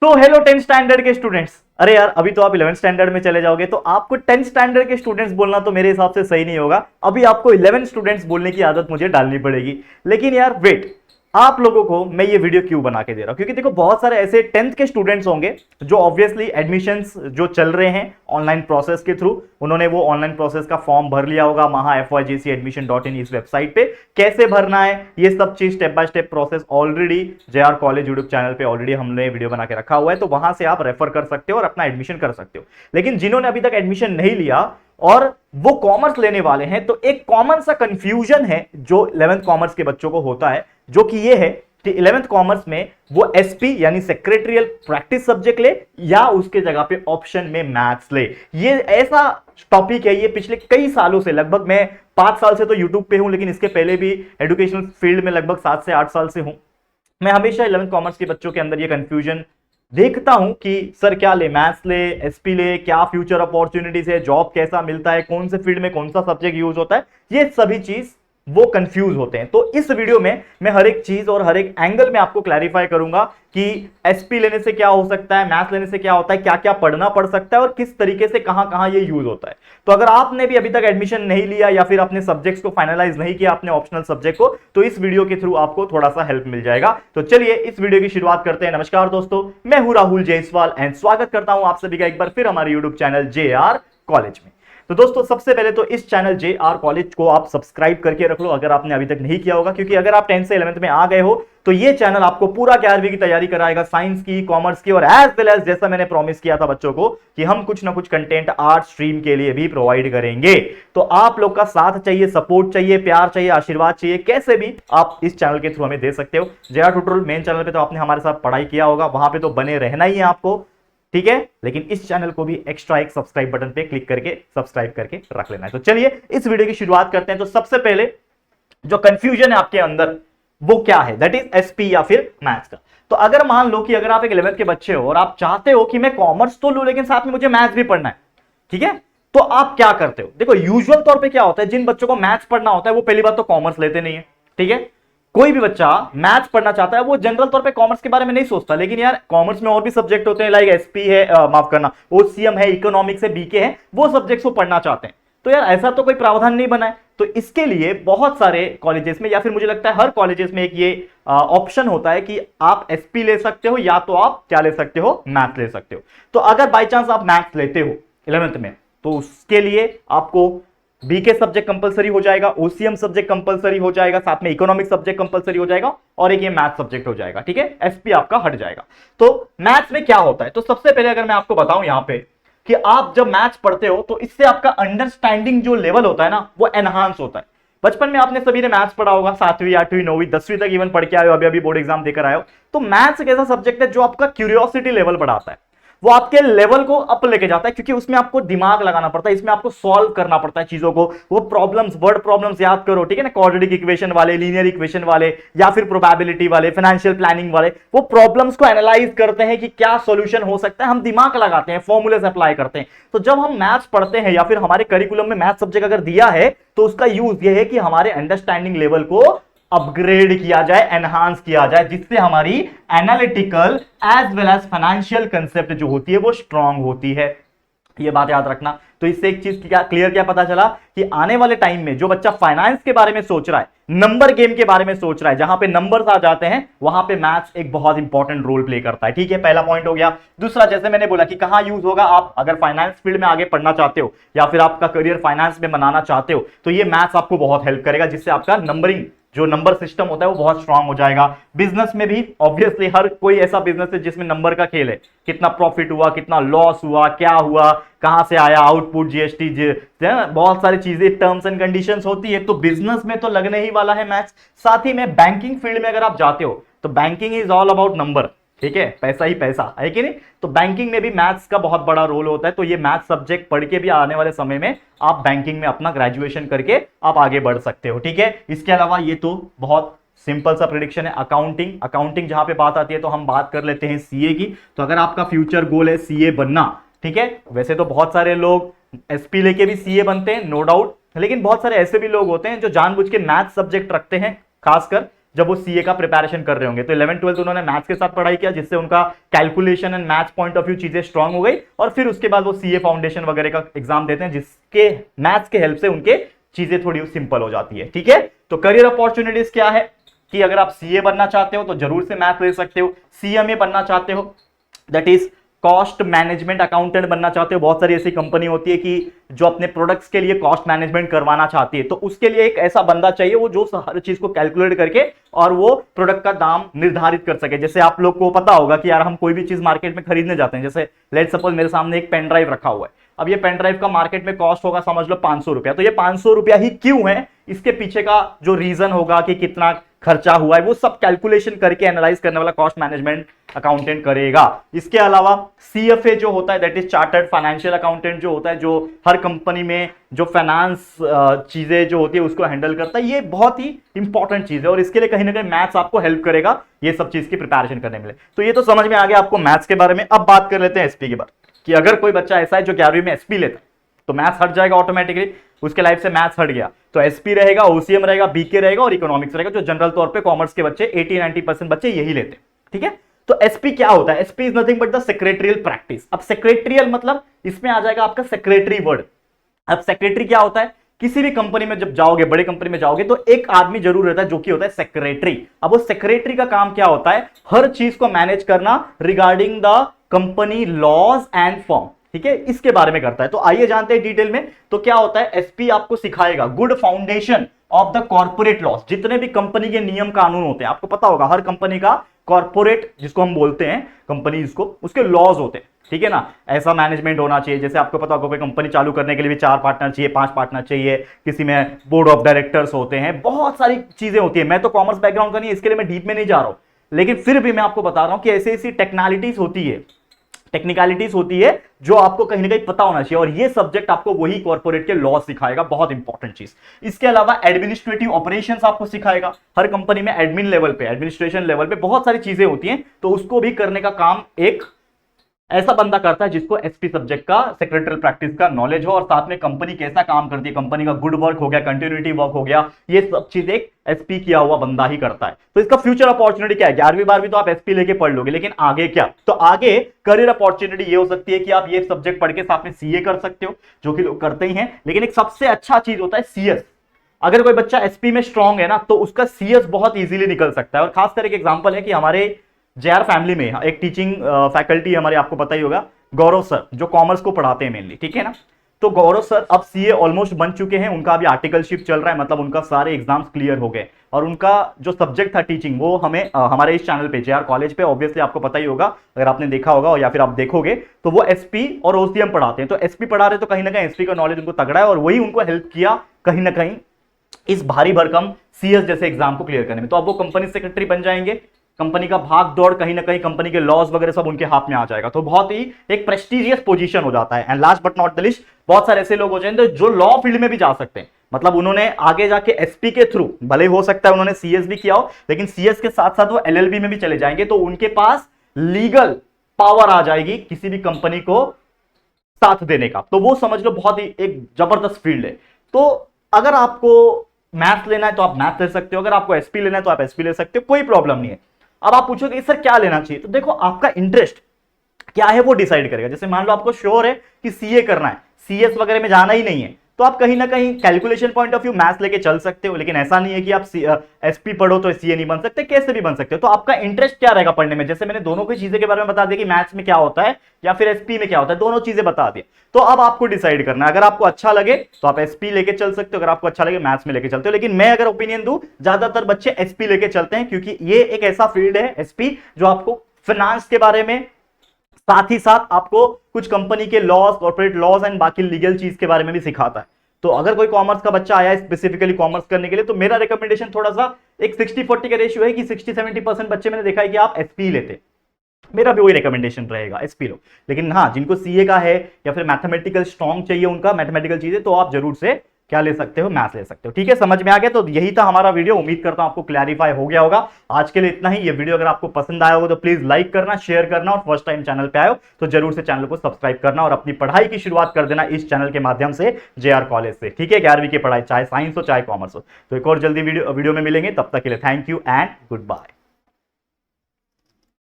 तो hello 10th standard के students. अरे यार, अभी तो आप 11th स्टैंडर्ड में चले जाओगे तो आपको 10th स्टैंडर्ड के स्टूडेंट्स बोलना तो मेरे हिसाब से सही नहीं होगा। अभी आपको 11 स्टूडेंट्स बोलने की आदत मुझे डालनी पड़ेगी। लेकिन यार वेट, आप लोगों को मैं ये वीडियो क्यों बना के दे रहा हूं? क्योंकि देखो, बहुत सारे ऐसे 10th के स्टूडेंट्स होंगे जो ऑब्वियसली एडमिशंस जो चल रहे हैं ऑनलाइन प्रोसेस के थ्रू, उन्होंने वो ऑनलाइन प्रोसेस का फॉर्म भर लिया होगा mahafyjcadmission.in इस वेबसाइट पे। कैसे भरना है ये सब चीज step by step process already JR college YouTube channel पे ऑलरेडी हमने वीडियो बना के रखा हुआ है, तो वहां से आप रेफर कर सकते हो और अपना एडमिशन कर सकते हो। लेकिन जिन्होंने अभी तक एडमिशन नहीं लिया और वो कॉमर्स लेने वाले हैं, तो एक कॉमन सा कंफ्यूजन है जो 11th कॉमर्स के बच्चों को होता है, जो कि ये है कि 11th कॉमर्स में वो एसपी यानी सेक्रेटरियल प्रैक्टिस सब्जेक्ट ले या उसके जगह पे ऑप्शन में मैथ्स ले। ये ऐसा टॉपिक है, ये पिछले कई सालों से, लगभग मैं 5 साल से तो यूट्यूब पे हूं, लेकिन इसके पहले भी एजुकेशनल फील्ड में लगभग 7 से 8 साल से हूं। मैं हमेशा 11th कॉमर्स के बच्चों के अंदर ये कंफ्यूजन देखता हूं कि सर क्या ले, मैथ्स ले, एसपी ले, क्या फ्यूचर अपॉर्चुनिटीज है, जॉब कैसा मिलता है, कौन से फील्ड में कौन सा सब्जेक्ट यूज होता है, ये सभी चीज वो कंफ्यूज होते हैं। तो इस वीडियो में मैं हर एक चीज और हर एक एंगल में आपको क्लैरिफाई करूंगा कि एसपी लेने से क्या हो सकता है, मैथ्स लेने से क्या होता है, क्या क्या पढ़ना पड़ सकता है और किस तरीके से कहां कहां ये यूज होता है। तो अगर आपने भी अभी तक एडमिशन नहीं लिया या फिर अपने सब्जेक्ट्स को फाइनलाइज नहीं किया, अपने ऑप्शनल सब्जेक्ट को, तो इस वीडियो के थ्रू आपको थोड़ा सा हेल्प मिल जाएगा। तो चलिए इस वीडियो की शुरुआत करते हैं। नमस्कार दोस्तों, मैं हूं राहुल जायसवाल एंड स्वागत करता हूं आप सभी का एक बार फिर हमारे यूट्यूब चैनल जेआर कॉलेज में। तो दोस्तों, सबसे पहले तो इस चैनल जेआर कॉलेज को आप सब्सक्राइब करके रख लो अगर आपने अभी तक नहीं किया होगा, क्योंकि अगर आप 10th से 11th में आ गए हो तो ये चैनल आपको पूरा 11वीं की तैयारी कराएगा, साइंस की, कॉमर्स की, और एज वेल एज जैसा मैंने प्रॉमिस किया था बच्चों को कि हम कुछ ना कुछ कंटेंट आर्ट स्ट्रीम के लिए भी प्रोवाइड करेंगे। तो आप लोग का साथ चाहिए, सपोर्ट चाहिए, प्यार चाहिए, आशीर्वाद चाहिए, कैसे भी आप इस चैनल के थ्रू हमें दे सकते हो। जेआर ट्यूटोरियल मेन चैनल पे तो आपने हमारे साथ पढ़ाई किया होगा, वहां पे तो बने रहना ही है आपको, ठीक है। लेकिन इस चैनल को भी एक्स्ट्रा एक सब्सक्राइब बटन पे क्लिक करके सब्सक्राइब करके रख लेना है। तो चलिए इस वीडियो की शुरुआत करते हैं। तो सबसे पहले जो कंफ्यूजन है आपके अंदर वो क्या है, दैट इज एसपी या फिर मैथ्स का। तो अगर मान लो कि अगर आप एक 11th के बच्चे हो और आप चाहते हो कि मैं कॉमर्स तो लूं लेकिन साथ में मुझे मैथ्स भी पढ़ना है, ठीक है, तो आप क्या करते हो? देखो, यूजुअल तौर पे क्या होता है, जिन बच्चों को मैथ्स पढ़ना होता है वो पहली बात तो कॉमर्स लेते नहीं है, ठीक है। कोई भी बच्चा मैथ्स पढ़ना चाहता है वो जनरल तौर पे कॉमर्स के बारे में नहीं सोचता, लेकिन यार कॉमर्स में और भी सब्जेक्ट होते हैं, लाइक एसपी है, माफ करना, ओसीएम है, इकोनॉमिक्स है, बीके है, वो सब्जेक्ट्स को पढ़ना चाहते हैं। तो यार ऐसा तो कोई प्रावधान नहीं बना है, तो इसके लिए बहुत सारे कॉलेजेस में, या फिर मुझे लगता है हर कॉलेजेस में एक ये ऑप्शन होता है कि आप एसपी ले सकते हो या तो आप क्या ले सकते हो, मैथ ले सकते हो। तो अगर बाई चांस आप मैथ्स लेते हो 11th में, तो उसके लिए आपको बीके सब्जेक्ट कंपलसरी हो जाएगा, ओसीएम सब्जेक्ट कंपलसरी हो जाएगा, साथ में इकोनॉमिक्स सब्जेक्ट कंपलसरी हो जाएगा, और एक ये मैथ सब्जेक्ट हो जाएगा, ठीक है। एसपी आपका हट जाएगा। तो मैथ्स में क्या होता है, तो सबसे पहले अगर मैं आपको बताऊं यहां पे कि आप जब मैथ्स पढ़ते हो तो इससे आपका अंडरस्टैंडिंग जो लेवल होता है ना, वो एनहांस होता है। बचपन में आपने सभी ने मैथ्स पढ़ा होगा, 7वीं 8वीं 9वीं 10वीं तक इवन पढ़ के आए हो, अभी अभी बोर्ड एग्जाम देकर आए हो। तो मैथ्स एक ऐसा सब्जेक्ट है जो आपका क्यूरियोसिटी लेवल बढ़ाता है, वो आपके लेवल को अप लेके जाता है, क्योंकि उसमें आपको दिमाग लगाना पड़ता है, इसमें आपको सॉल्व करना पड़ता है चीजों को। वो प्रॉब्लम्स, वर्ड प्रॉब्लम्स याद करो, ठीक है ना, क्वाड्रेटिक इक्वेशन वाले, लीनियर इक्वेशन वाले, या फिर प्रोबेबिलिटी वाले, फाइनेंशियल प्लानिंग वाले, वो प्रॉब्लम्स को एनालाइज करते हैं कि क्या सॉल्यूशन हो सकता है, हम दिमाग लगाते हैं, फॉर्मूलेस अप्लाई करते हैं। तो जब हम मैथ्स पढ़ते हैं या फिर हमारे करिकुलम में मैथ्स सब्जेक्ट अगर दिया है, तो उसका यूज यह है कि हमारे अंडरस्टैंडिंग लेवल को अपग्रेड किया जाए, एनहांस किया जाए, जिससे हमारी analytical as well as financial concept जो होती है वो स्ट्रांग होती है। ये बात याद रखना। तो इससे एक चीज क्या क्लियर क्या पता चला कि आने वाले टाइम में जो बच्चा फाइनेंस के बारे में सोच रहा है, नंबर गेम के बारे में सोच रहा है, जहां पे नंबर्स आ जाते हैं, वहां पे मैथ्स एक बहुत इंपॉर्टेंट रोल प्ले करता है, ठीक है। पहला पॉइंट हो गया। दूसरा, जैसे मैंने बोला कि कहां यूज होगा, आप अगर फाइनेंस फील्ड में आगे पढ़ना चाहते हो या फिर आपका करियर फाइनेंस में बनाना चाहते हो, तो ये मैथ्स आपको बहुत हेल्प करेगा, जिससे आपका नंबरिंग जो नंबर सिस्टम होता है वो बहुत स्ट्रांग हो जाएगा। बिजनेस में भी ऑब्वियसली हर कोई ऐसा बिजनेस है जिसमें नंबर का खेल है, कितना प्रॉफिट हुआ, कितना लॉस हुआ, क्या हुआ, कहां से आया, आउटपुट, जीएसटी, बहुत सारी चीजें, टर्म्स एंड कंडीशंस होती है। तो बिजनेस में तो लगने ही वाला है मैथ्स। साथ ही में बैंकिंग फील्ड में अगर आप जाते हो तो banking is all about number, ठीक है, पैसा ही पैसा है कि नहीं। तो बैंकिंग में भी मैथ्स का बहुत बड़ा रोल होता है। तो ये मैथ्स सब्जेक्ट पढ़ के भी आने वाले समय में आप बैंकिंग में अपना ग्रेजुएशन करके आप आगे बढ़ सकते हो, ठीक है। इसके अलावा ये तो बहुत सिंपल सा प्रेडिक्शन है। अकाउंटिंग जहां पे बात आती है तो हम बात कर लेते हैं सीए की। तो अगर आपका फ्यूचर गोल है सीए बनना, ठीक है, वैसे तो बहुत सारे लोग एसपी लेके भी सीए बनते हैं, नो डाउट, लेकिन बहुत सारे ऐसे भी लोग होते हैं जो जानबूझ के मैथ्स सब्जेक्ट रखते हैं, खासकर जब वो सीए का प्रिपरेशन कर रहे होंगे। तो 11th 12th उन्होंने मैथ्स के साथ पढ़ाई किया, जिससे उनका calculation and maths point of view चीजें स्ट्रांग हो गई, और फिर उसके बाद वो सीए फाउंडेशन वगैरह का एग्जाम देते हैं, जिसके मैथ्स के हेल्प से उनके चीजें थोड़ी सिंपल हो जाती है। ठीक है, तो करियर अपॉर्चुनिटीज क्या है कि अगर आप सीए बनना चाहते हो तो जरूर से मैथ ले सकते हो। सीएमए बनना चाहते हो, that is cost management accountant बनना चाहते हो, बहुत सारी ऐसी कंपनी होती है कि जो अपने प्रोडक्ट्स के लिए कॉस्ट मैनेजमेंट करवाना चाहती है, तो उसके लिए एक ऐसा बंदा चाहिए वो जो हर चीज को कैलकुलेट करके और वो प्रोडक्ट का दाम निर्धारित कर सके। जैसे आप लोग को पता होगा कि यार हम कोई भी चीज मार्केट में खरीदने जाते हैं, जैसे लेट्स सपोज मेरे सामने एक पेन ड्राइव रखा हुआ है, अब ये पेन ड्राइव का मार्केट में कॉस्ट होगा समझ लो 500 रुपया, तो ये 500 रुपया ही क्यों है, इसके पीछे का जो रीजन होगा कि कितना खर्चा हुआ है, वो सब कैलकुलेशन करके एनालाइज करने वाला कॉस्ट मैनेजमेंट अकाउंटेंट करेगा। इसके अलावा सीएफए जो होता है, that is chartered financial accountant जो होता है, जो हर कंपनी में जो फाइनेंस चीजें जो होती है उसको हैंडल करता है, ये बहुत ही इंपॉर्टेंट चीज है और इसके लिए कहीं ना कहीं मैथ्स आपको हेल्प करेगा ये सब चीज की प्रिपरेशन करने में। तो ये तो समझ में आ गया आपको मैथ्स के बारे में। अब बात कर लेते हैं एसपी के बारे में, कि अगर कोई बच्चा ऐसा है जो 11वीं में एसपी लेता है तो मैथ्स हट जाएगा ऑटोमेटिकली, उसके लाइफ से मैथ्स हट गया तो एसपी रहेगा, ओसीएम रहेगा, बीके रहेगा और इकोनॉमिक्स रहेगा, जो जनरल तौर पे कॉमर्स के बच्चे 80-90% बच्चे यही लेते हैं। ठीक है, तो एसपी क्या होता है? SP is nothing but the secretarial practice. अब सेक्रेटरियल मतलब इसमें आ जाएगा आपका सेक्रेटरी वर्ड। अब सेक्रेटरी क्या होता है? किसी भी कंपनी में जब जाओगे, बड़े कंपनी में जाओगे, तो एक आदमी जरूर रहता है जो कि होता है सेक्रेटरी। अब वो सेक्रेटरी का काम क्या होता है? हर चीज को मैनेज करना regarding the company laws and form. ठीक है, इसके बारे में करता है। तो आइए जानते हैं डिटेल में। तो क्या होता है? एसपी आपको सिखाएगा good foundation of the corporate loss. जितने भी कंपनी के नियम कानून होते हैं, आपको पता होगा हर कंपनी का कॉर्पोरेट जिसको हम बोलते हैं कंपनीज को, उसके लॉज होते हैं। ठीक है ना, ऐसा मैनेजमेंट होना चाहिए। जैसे आपको पता होगा कोई कंपनी चालू करने के लिए भी 4 पार्टनर चाहिए, 5 पार्टनर चाहिए, किसी में बोर्ड ऑफ डायरेक्टर्स होते हैं, बहुत सारी चीजें होती है। मैं तो कॉमर्स बैकग्राउंड का नहीं, इसके लिए मैं डीप में नहीं जा रहा हूं, लेकिन फिर भी मैं आपको बता रहा हूं कि ऐसी ऐसी टेक्निकलिटीज होती है जो आपको कहीं ना कहीं पता होना चाहिए, और ये सब्जेक्ट आपको वही कॉर्पोरेट के लॉ सिखाएगा, बहुत इंपॉर्टेंट चीज। इसके अलावा एडमिनिस्ट्रेटिव ऑपरेशंस आपको सिखाएगा। हर कंपनी में एडमिन लेवल पे, एडमिनिस्ट्रेशन लेवल पे बहुत सारी चीजें होती हैं, तो उसको भी करने का काम एक ऐसा बंदा करता है जिसको एसपी सब्जेक्ट का, सेक्रेटरियल प्रैक्टिस का नॉलेज हो, और साथ में कंपनी कैसा काम करती है, कंपनी का गुड वर्क हो गया, कंटिन्यूटी वर्क हो गया, ये सब चीज एक एसपी किया हुआ बंदा ही करता है। तो इसका फ्यूचर अपॉर्चुनिटी क्या है? 11वीं 12वीं तो आप एसपी लेके पढ़ लोगे, लेकिन आगे क्या? तो आगे करियर अपॉर्चुनिटी ये हो सकती है कि आप ये सब्जेक्ट पढ़ के साथ में सीए कर सकते हो, जो कि लोग करते ही हैं, लेकिन एक सबसे अच्छा चीज होता है सीएस। अगर कोई बच्चा एसपी में स्ट्रांग है ना, तो उसका सीएस बहुत इजीली निकल सकता है। और खासकर एक एग्जांपल है कि हमारे जेआर फैमिली में एक टीचिंग फैकल्टी हमारे, आपको पता ही होगा, गौरव सर, जो कॉमर्स को पढ़ाते हैं मेनली। ठीक है ना, तो गौरव सर अब सीए ऑलमोस्ट बन चुके हैं, उनका अभी आर्टिकलशिप चल रहा है, मतलब उनका सारे एग्जाम्स क्लियर हो गए, और उनका जो सब्जेक्ट था टीचिंग, वो हमें हमारे इस चैनल पे जेआर कॉलेज पे ऑब्वियसली आपको पता ही होगा, अगर आपने देखा होगा या फिर आप देखोगे, तो वो एसपी और ओसीएम पढ़ाते हैं। तो एसपी पढ़ा रहे तो कहीं ना कहीं एसपी का नॉलेज उनको तगड़ा है, और वही उनको हेल्प किया कहीं ना कहीं इस भारी भरकम सीएस जैसे एग्जाम को क्लियर करने में। तो अब वो कंपनी सेक्रेटरी बन जाएंगे, कंपनी का भाग दौड़ कहीं ना कहीं, कंपनी के लॉज वगैरह सब उनके हाथ में आ जाएगा, तो बहुत ही एक प्रेस्टिजियस पोजीशन हो जाता है। And last but not the list, बहुत सारे ऐसे लोग हो जाएंगे जो लॉ फील्ड में भी जा सकते हैं, मतलब उन्होंने आगे जाके एसपी के थ्रू, भले हो सकता है उन्होंने सीएस भी किया हो, लेकिन सीएस के साथ साथ वो एलएलबी में भी चले जाएंगे, तो उनके पास लीगल पावर आ जाएगी किसी भी कंपनी को साथ देने का। तो वो समझ लो बहुत ही एक जबरदस्त फील्ड है। तो अगर आपको मैथ लेना है तो आप मैथ ले सकते हो, अगर आपको एसपी लेना है तो आप एसपी ले सकते हो, कोई प्रॉब्लम नहीं है। अब आप पूछोगे सर क्या लेना चाहिए, तो देखो आपका इंटरेस्ट क्या है वो डिसाइड करेगा। जैसे मान लो आपको श्योर है कि सीए करना है, सीएस वगैरह में जाना ही नहीं है, तो आप कहीं ना कहीं calculation point of view maths लेके चल सकते हो, लेकिन ऐसा नहीं है कि आप एसपी पढ़ो तो सीए नहीं बन सकते, कैसे भी बन सकते हो। तो आपका इंटरेस्ट क्या रहेगा पढ़ने में? जैसे मैंने दोनों की चीजें के बारे में बता दिया कि मैथ्स में क्या होता है या फिर एसपी में क्या होता है, दोनों चीजें बता दिया। तो अब आपको डिसाइड करना है, अगर आपको अच्छा लगे तो आप एसपी लेके चल सकते हो, अगर आपको अच्छा लगे मैथ्स में लेके चलते हो। लेकिन मैं अगर ओपिनियन दूं, ज्यादातर बच्चे एसपी लेके चलते हैं, क्योंकि ये एक ऐसा फील्ड है एसपी जो आपको फाइनेंस के बारे में, साथ ही साथ आपको कुछ कंपनी के लॉज, कॉर्पोरेट लॉज एंड बाकी लीगल चीज के बारे में भी सिखाता है। तो अगर कोई कॉमर्स का बच्चा आया है स्पेसिफिकली कॉमर्स करने के लिए, तो मेरा रिकमेंडेशन थोड़ा सा एक 60-40 का रेशियो है कि 60-70% बच्चे मैंने देखा है कि आप एसपी लेते, मेरा भी वही रिकमेंडेशन रहेगा, एसपी लो। लेकिन हाँ, जिनको सीए का है या फिर मैथमेटिकल स्ट्रांग चाहिए, उनका मैथमेटिकल चीजें, तो आप जरूर से क्या ले सकते हो, मैथ्स ले सकते हो। ठीक है, समझ में आ गया। तो यही था हमारा वीडियो, उम्मीद करता हूं आपको क्लैरिफाई हो गया होगा। आज के लिए इतना ही। ये वीडियो अगर आपको पसंद आया होगा तो प्लीज लाइक करना, शेयर करना, और फर्स्ट टाइम चैनल पे आए हो तो जरूर से चैनल को सब्सक्राइब करना, और अपनी पढ़ाई की शुरुआत कर देना इस चैनल के माध्यम से, JR कॉलेज से। ठीक है, 11वीं की पढ़ाई, चाहे साइंस हो चाहे कॉमर्स हो। तो एक और जल्दी वीडियो में मिलेंगे, तब तक के लिए thank you and good bye.